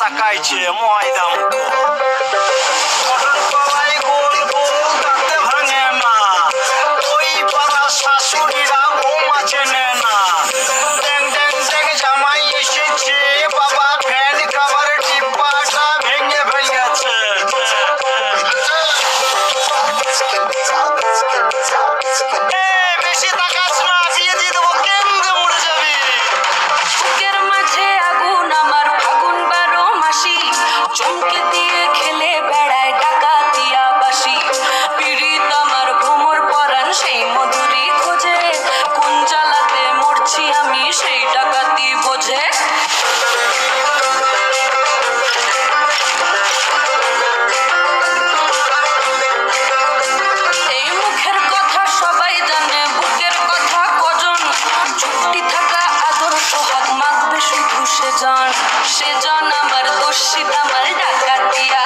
তাকাইছে ময়দা মুখো মটর কলাই গোল গোল তাতে ভাঙে না ওই পাড়া শাশুড়িরা বৌমা চেনে না ড্যাং ড্যাং ড্যাং জামাই এসেছে বাবা ফ্যান খাবার ডিব্বাটা ভেঙে ফেলেছে বেশি তাকাস না বিয়ে দিয়ে দেবো কেন্দ্রে মরে যাবি বুকের মাঝে আগুন আমার ফাগুন 12 মাসি চমকে দিয়ে খেলে বেড়ায় ডাকাতিয়া বাসি পীড়িত আমার ভ্রমর পরাণ সেই মধুরি খোঁজে কোন জ্বালাতে মরছি আমি সেই ডাকাতি বোঝে এই মুখের কথা সবাই জানে বুকের কথা কজন চুপটি থাকা আদর সোহাগ মাখবে শুধু সেজন আমার দোষিত আমার ডাকাতিয়া